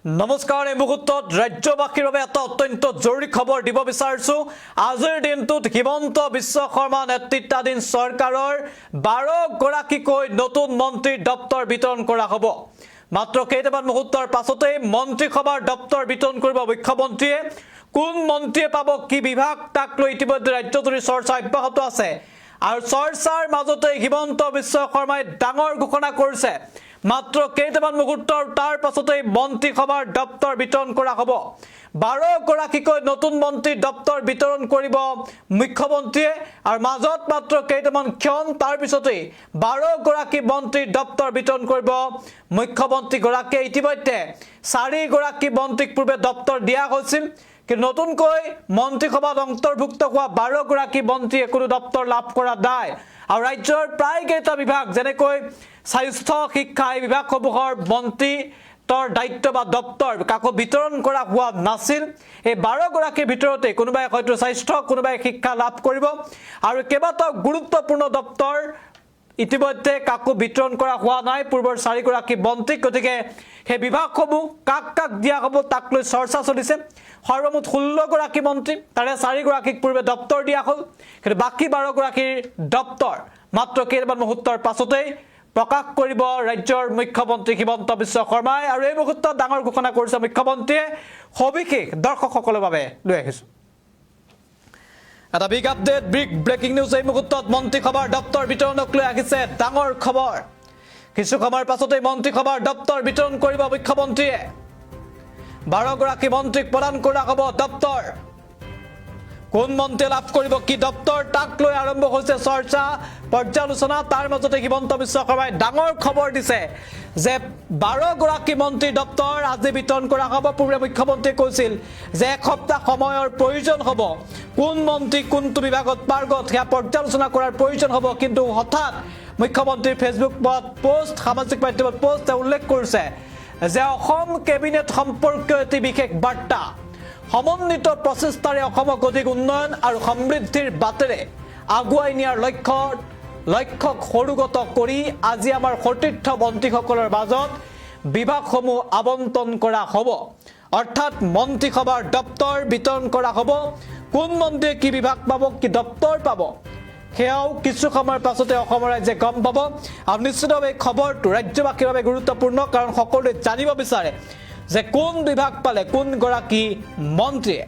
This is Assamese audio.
নমস্কাৰ এই মুহূৰ্তত ৰাজ্যবাসীৰ বাবে এটা অত্যন্ত জৰুৰী খবৰ দিব বিচাৰিছো আজিৰ দিনটোত হিমন্ত বিশ্ব শৰ্মা নেতৃত্বাধীন চৰকাৰৰ 12 গৰাকীকৈ নতুন মন্ত্ৰীৰ দপ্তৰ বিতৰণ কৰা হ'ব মাত্ৰ কেইটামান মুহূৰ্তৰ পাছতে মন্ত্ৰীসভাৰ দপ্তৰ বিতৰণ কৰিব মুখ্যমন্ত্ৰীয়ে কোন মন্ত্ৰীয়ে পাব কি বিভাগ তাক লৈ ইতিমধ্যে ৰাজ্যজুৰি চৰ্চা অব্যাহত আছে আৰু চৰ্চাৰ মাজতে হিমন্ত বিশ্ব শৰ্মাই ডাঙৰ ঘোষণা কৰিছে মাত্ৰ কেইটামান মুহূৰ্তৰ তাৰ পাছতে মন্ত্ৰীসভাৰ দপ্তৰ বিতৰণ কৰা হ'ব 12 গৰাকীকৈ নতুন মন্ত্ৰীৰ দপ্তৰ বিতৰণ কৰিব মুখ্যমন্ত্ৰীয়ে আৰু মাজত মাত্ৰ কেইটামান ক্ষণ তাৰ পিছতে 12 গৰাকী মন্ত্ৰীৰ দপ্তৰ বিতৰণ কৰিব মুখ্যমন্ত্ৰী গৰাকীয়ে ইতিমধ্যে 4 গৰাকী মন্ত্ৰীক পূৰ্বে দপ্তৰ দিয়া হৈছিল কিন্তু নতুনকৈ মন্ত্ৰীসভাত অন্তৰ্ভুক্ত হোৱা 12 গৰাকী মন্ত্ৰীয়ে কোনো দপ্তৰ লাভ কৰা নাই আৰু ৰাজ্যৰ প্ৰায় কেইটা বিভাগ যেনেকৈ স্বাস্থ্য শিক্ষা এই বিভাগসমূহৰ মন্ত্ৰী তৰ দায়িত্ব বা দপ্তৰ কাকো বিতৰণ কৰা হোৱা নাছিল এই 12 গৰাকীৰ ভিতৰতে কোনোবাই হয়তো স্বাস্থ্য কোনোবাই শিক্ষা লাভ কৰিব আৰু কেইবাটাও গুৰুত্বপূৰ্ণ দপ্তৰ ইতিমধ্যে কাকো বিতৰণ কৰা হোৱা নাই পূৰ্বৰ 4 গৰাকী মন্ত্ৰী গতিকে সেই বিভাগসমূহ কাক কাক দিয়া হ'ব তাক লৈ চৰ্চা চলিছে সৰ্বমুঠ 16 গৰাকী মন্ত্ৰী তাৰে 4 গৰাকীক পূৰ্বে দপ্তৰ দিয়া হ'ল কিন্তু বাকি 12 গৰাকীৰ দপ্তৰ মাত্ৰ কেইটামান মুহূৰ্তৰ পাছতে প্ৰকাশ কৰিব ৰাজ্যৰ মুখ্যমন্ত্ৰী হিমন্ত বিশ্ব শৰ্মাই আৰু এই মুহূৰ্তত ডাঙৰ ঘোষণা কৰিছে মুখ্যমন্ত্ৰীয়ে সবিশেষ দৰ্শকসকলৰ বাবে লৈ আহিছো এটা big update big breaking news এই মুহূৰ্তত মন্ত্ৰীসভাৰ দপ্তৰ বিতৰণক লৈ আহিছে ডাঙৰ খবৰ কিছু সময়ৰ পাছতে মন্ত্ৰীসভাৰ দপ্তৰ বিতৰণ কৰিব মুখ্যমন্ত্ৰীয়ে 12 গৰাকী মন্ত্ৰীক প্ৰদান কৰা হ'ব দপ্তৰ কোন মন্ত্ৰী লাভ কৰিব কি দপ্তৰ তাক লৈ আৰম্ভ হৈছে চৰ্চা পৰ্যালোচনা তাৰ মাজতে হিমন্ত বিশ্ব শৰ্মাই ডাঙৰ খবৰ দিছে যে 12 গৰাকী মন্ত্ৰী দপ্তৰ আজি বিতৰণ কৰা হ'ব পূৰ্বে মুখ্যমন্ত্ৰীয়ে কৈছিল যে এক সপ্তাহ সময়ৰ প্ৰয়োজন হ'ব কোন মন্ত্ৰী কোনটো বিভাগত পাৰ্গত হেয়া পৰ্যালোচনা কৰাৰ প্ৰয়োজন হ'ব কিন্তু হঠাৎ মুখ্যমন্ত্ৰীৰ ফেচবুক পোষ্ট সামাজিক মাধ্যমত পোষ্ট উল্লেখ কৰিছে যে অসম কেবিনেট সম্পৰ্কীয় এটি বিশেষ বাৰ্তা সমন্বিত প্ৰচেষ্টাৰে অসমক অধিক উন্নয়ন আৰু সমৃদ্ধিৰ বাটেৰে আগুৱাই নিয়াৰ লক্ষ্য সৰুগত কৰি আজি আমাৰ সতীৰ্থ মন্ত্ৰীসকলৰ মাজত বিভাগসমূহ আবণ্টন কৰা হ'ব অৰ্থাৎ মন্ত্ৰীসভাৰ দপ্তৰ বিতৰণ কৰা হ'ব কোন মন্ত্ৰীয়ে কি বিভাগ পাব কি দপ্তৰ পাব হেয়াও কিছু সময়ৰ পাছতে অসমৰ ৰাইজে গম পাব আৰু নিশ্চিতভাৱে খবৰটো ৰাজ্যবাসীৰ বাবে গুৰুত্বপূৰ্ণ কাৰণ সকলোৱে জানিব বিচাৰে যে কোন বিভাগ পালে কোন গৰাকী মন্ত্ৰীয়ে